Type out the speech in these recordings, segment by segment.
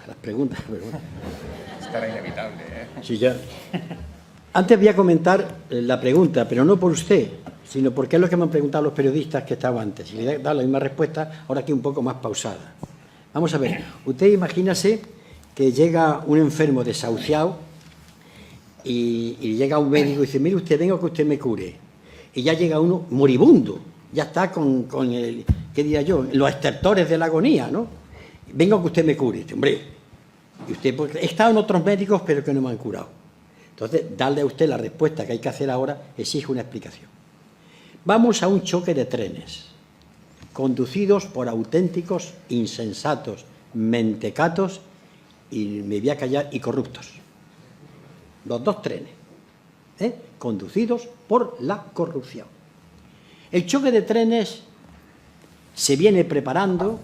las preguntas. Esta era inevitable, ¿eh? Sí, ya. Antes voy a comentar la pregunta, pero no por usted, sino porque es lo que me han preguntado los periodistas que estaban antes. Y le he dado la misma respuesta, ahora aquí un poco más pausada. Vamos a ver, usted imagínase que llega un enfermo desahuciado y llega un médico y dice, mire usted, venga que usted me cure. Y ya llega uno moribundo, ya está con el, ¿qué diría yo?, los estertores de la agonía, ¿no? Venga que usted me cure. Dice, hombre, y usted, porque he estado en otros médicos pero que no me han curado. Entonces, darle a usted la respuesta que hay que hacer ahora exige una explicación. Vamos a un choque de trenes, conducidos por auténticos insensatos, mentecatos, y me voy a callar, y corruptos. Los dos trenes, conducidos por la corrupción. El choque de trenes se viene preparando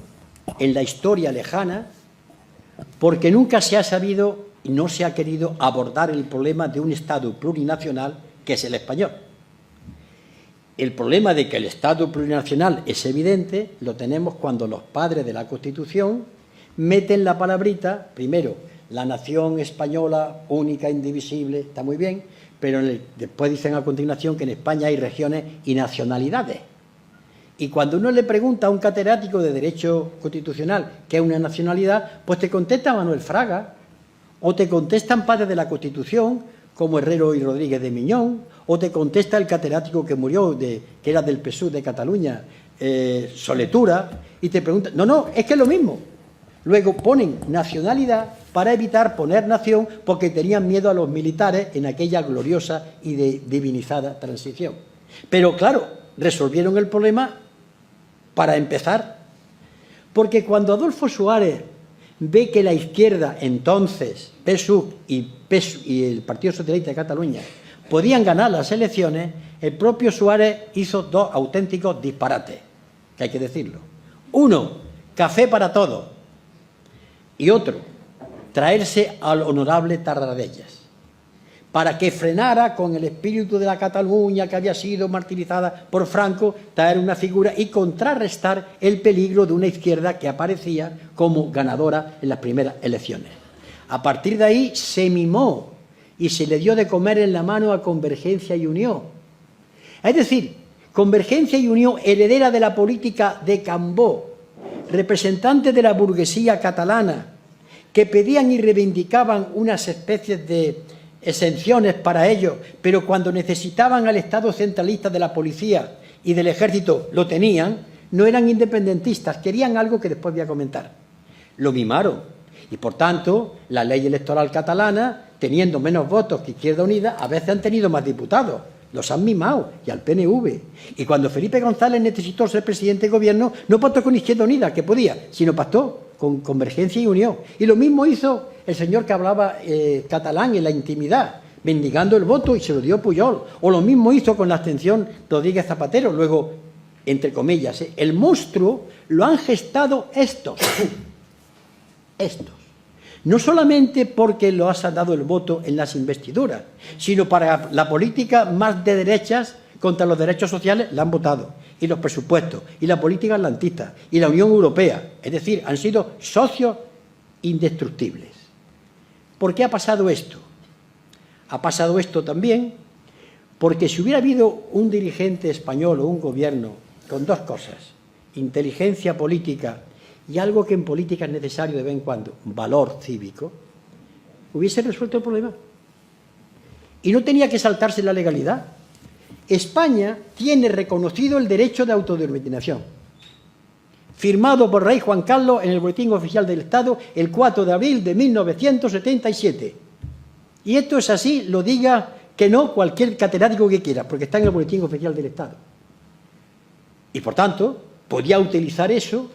en la historia lejana porque nunca se ha sabido y no se ha querido abordar el problema de un Estado plurinacional que es el español. El problema de que el Estado plurinacional es evidente lo tenemos cuando los padres de la Constitución meten la palabrita, primero, la nación española única, indivisible, está muy bien, pero después dicen a continuación que en España hay regiones y nacionalidades. Y cuando uno le pregunta a un catedrático de Derecho Constitucional qué es una nacionalidad, pues te contesta Manuel Fraga, o te contestan padres de la Constitución, como Herrero y Rodríguez de Miñón, o te contesta el catedrático que murió, que era del PSUV de Cataluña, Soletura, y te preguntan, no, es que es lo mismo. Luego ponen nacionalidad para evitar poner nación porque tenían miedo a los militares en aquella gloriosa y divinizada transición. Pero claro, resolvieron el problema para empezar, porque cuando Adolfo Suárez ve que la izquierda, entonces PSUV y el Partido Socialista de Cataluña podían ganar las elecciones, el propio Suárez hizo dos auténticos disparates, que hay que decirlo. Uno, café para todos, y otro, traerse al honorable Tarradellas, para que frenara con el espíritu de la Cataluña que había sido martirizada por Franco, traer una figura y contrarrestar el peligro de una izquierda que aparecía como ganadora en las primeras elecciones. A partir de ahí se mimó y se le dio de comer en la mano a Convergencia y Unió. Es decir, Convergencia y Unió, heredera de la política de Cambó, representantes de la burguesía catalana, que pedían y reivindicaban unas especies de exenciones para ellos, pero cuando necesitaban al Estado centralista de la policía y del ejército lo tenían, no eran independentistas, querían algo que después voy a comentar. Lo mimaron y, por tanto, la ley electoral catalana, teniendo menos votos que Izquierda Unida, a veces han tenido más diputados. Los han mimado, y al PNV. Y cuando Felipe González necesitó ser presidente de gobierno, no pactó con Izquierda Unida, que podía, sino pactó con Convergencia y Unión. Y lo mismo hizo el señor que hablaba catalán en la intimidad, mendigando el voto, y se lo dio Pujol. O lo mismo hizo con la abstención Rodríguez Zapatero. Luego, entre comillas, el monstruo lo han gestado estos. No solamente porque lo has dado el voto en las investiduras, sino para la política más de derechas contra los derechos sociales la han votado, y los presupuestos, y la política atlantista, y la Unión Europea. Es decir, han sido socios indestructibles. ¿Por qué ha pasado esto? Ha pasado esto también porque si hubiera habido un dirigente español o un gobierno con dos cosas, inteligencia política y algo que en política es necesario de vez en cuando, valor cívico, hubiese resuelto el problema. Y no tenía que saltarse la legalidad. España tiene reconocido el derecho de autodeterminación, firmado por Rey Juan Carlos en el Boletín Oficial del Estado el 4 de abril de 1977. Y esto es así, lo diga que no cualquier catedrático que quiera, porque está en el Boletín Oficial del Estado. Y por tanto, podía utilizar eso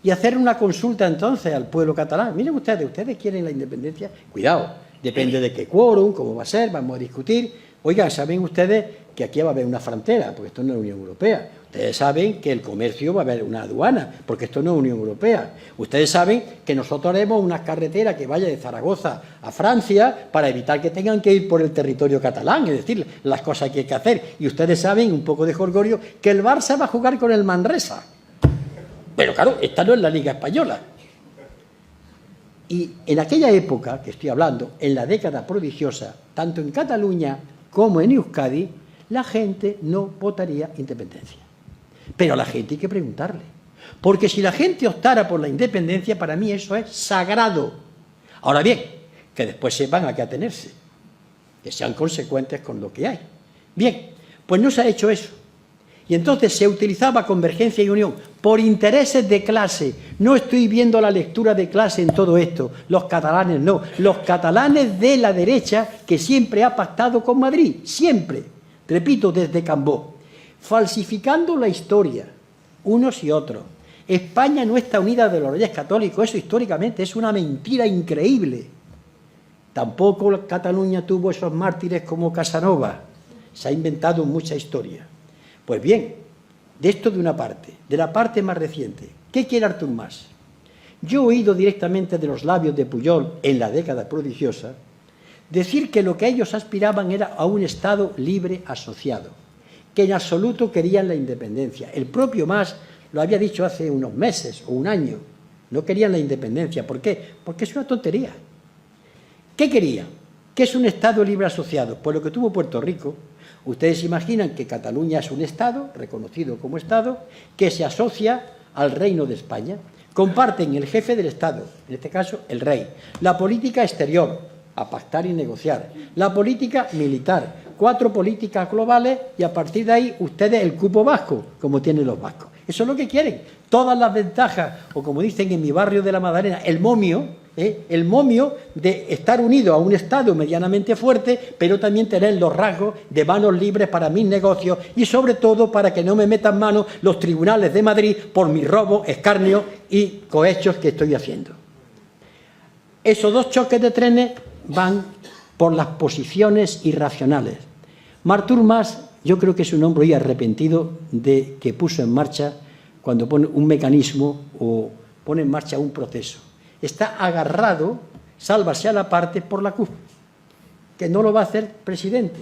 y hacer una consulta entonces al pueblo catalán. Miren ustedes quieren la independencia, cuidado, depende de qué quórum, cómo va a ser, vamos a discutir. Oigan, ¿saben ustedes que aquí va a haber una frontera? Porque esto no es la Unión Europea. Ustedes saben que el comercio va a haber una aduana, porque esto no es Unión Europea. Ustedes saben que nosotros haremos una carretera que vaya de Zaragoza a Francia para evitar que tengan que ir por el territorio catalán, es decir, las cosas que hay que hacer. Y ustedes saben, un poco de jolgorio, que el Barça va a jugar con el Manresa. Pero claro, esta no es la Liga Española. Y en aquella época, que estoy hablando, en la década prodigiosa, tanto en Cataluña como en Euskadi, la gente no votaría independencia. Pero a la gente hay que preguntarle. Porque si la gente optara por la independencia, para mí eso es sagrado. Ahora bien, que después sepan a qué atenerse, que sean consecuentes con lo que hay. Bien, pues no se ha hecho eso. Y entonces se utilizaba convergencia y unión por intereses de clase. No estoy viendo la lectura de clase en todo esto. Los catalanes no. Los catalanes de la derecha que siempre ha pactado con Madrid. Siempre. Repito, desde Cambó. Falsificando la historia, unos y otros. España no está unida de los Reyes Católicos. Eso históricamente es una mentira increíble. Tampoco Cataluña tuvo esos mártires como Casanova. Se ha inventado mucha historia. Pues bien, de esto de una parte, de la parte más reciente, ¿qué quiere Artur Mas? Yo he oído directamente de los labios de Pujol, en la década prodigiosa, decir que lo que ellos aspiraban era a un Estado libre asociado, que en absoluto querían la independencia. El propio Mas lo había dicho hace unos meses o un año, no querían la independencia. ¿Por qué? Porque es una tontería. ¿Qué querían? ¿Qué es un Estado libre asociado? Pues lo que tuvo Puerto Rico. Ustedes imaginan que Cataluña es un Estado, reconocido como Estado, que se asocia al Reino de España. Comparten el jefe del Estado, en este caso el rey, la política exterior, a pactar y negociar, la política militar, 4 políticas globales y a partir de ahí ustedes el cupo vasco, como tienen los vascos. Eso es lo que quieren. Todas las ventajas, o como dicen en mi barrio de la Madalena, el momio de estar unido a un Estado medianamente fuerte, pero también tener los rasgos de manos libres para mis negocios y sobre todo para que no me metan mano los tribunales de Madrid por mis robos, escarnios y cohechos que estoy haciendo. Esos 2 choques de trenes van por las posiciones irracionales. Artur Mas, yo creo que es un hombre hoy arrepentido de que puso en marcha, cuando pone un mecanismo o pone en marcha un proceso. Está agarrado, sálvase a la parte, por la CUP, que no lo va a hacer presidente,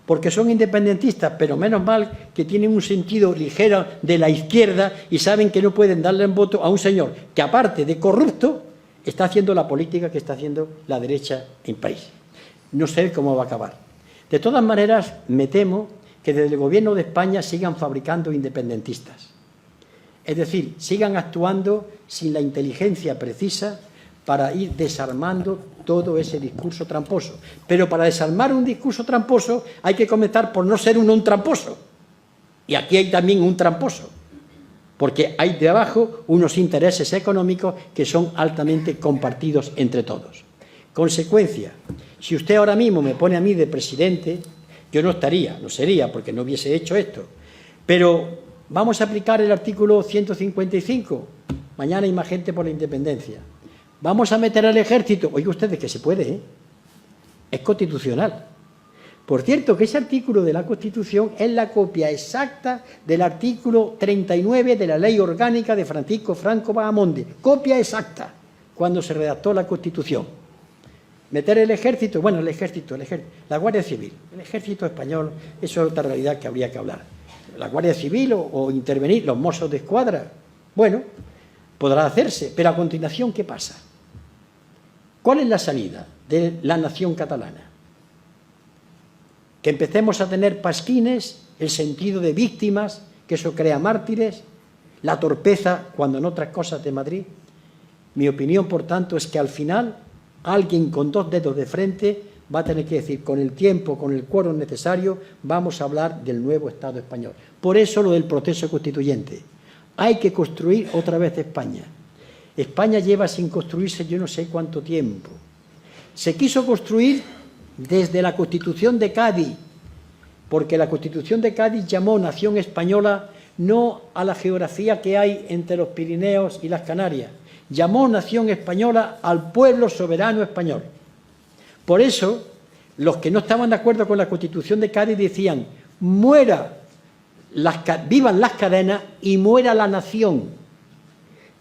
porque son independentistas, pero menos mal que tienen un sentido ligero de la izquierda y saben que no pueden darle un voto a un señor que, aparte de corrupto, está haciendo la política que está haciendo la derecha en país. No sé cómo va a acabar. De todas maneras, me temo que desde el gobierno de España sigan fabricando independentistas. Es decir, sigan actuando sin la inteligencia precisa para ir desarmando todo ese discurso tramposo. Pero para desarmar un discurso tramposo hay que comenzar por no ser un tramposo. Y aquí hay también un tramposo, porque hay debajo unos intereses económicos que son altamente compartidos entre todos. Consecuencia, si usted ahora mismo me pone a mí de presidente, yo no sería, porque no hubiese hecho esto. Pero vamos a aplicar el artículo 155. Mañana hay más gente por la independencia. Vamos a meter al ejército. Oiga ustedes que se puede, ¿eh? Es constitucional. Por cierto, que ese artículo de la Constitución es la copia exacta del artículo 39 de la Ley Orgánica de Francisco Franco Bahamonde. Copia exacta, cuando se redactó la Constitución. Meter el ejército, bueno, el ejército, la Guardia Civil, el ejército español, eso es otra realidad que habría que hablar. La Guardia Civil o intervenir los Mossos de Escuadra, bueno, podrá hacerse, pero a continuación, ¿qué pasa? ¿Cuál es la salida de la nación catalana? Que empecemos a tener pasquines, el sentido de víctimas, que eso crea mártires, la torpeza cuando en otras cosas de Madrid. Mi opinión, por tanto, es que al final alguien con 2 dedos de frente va a tener que decir, con el tiempo, con el quórum necesario, vamos a hablar del nuevo Estado español. Por eso lo del proceso constituyente. Hay que construir otra vez España. España lleva sin construirse yo no sé cuánto tiempo. Se quiso construir desde la Constitución de Cádiz, porque la Constitución de Cádiz llamó nación española no a la geografía que hay entre los Pirineos y las Canarias, llamó nación española al pueblo soberano español. Por eso, los que no estaban de acuerdo con la Constitución de Cádiz decían, vivan las cadenas y muera la nación.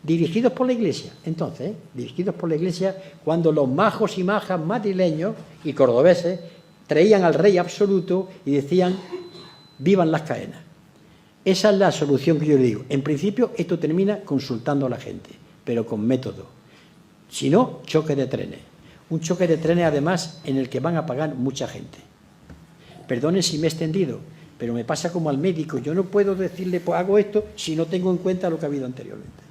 Dirigidos por la Iglesia, entonces, dirigidos por la Iglesia, cuando los majos y majas madrileños y cordobeses traían al rey absoluto y decían, vivan las cadenas. Esa es la solución que yo le digo. En principio, esto termina consultando a la gente, pero con método. Si no, choque de trenes. Un choque de trenes, además, en el que van a pagar mucha gente. Perdone si me he extendido, pero me pasa como al médico. Yo no puedo decirle, pues hago esto, si no tengo en cuenta lo que ha habido anteriormente.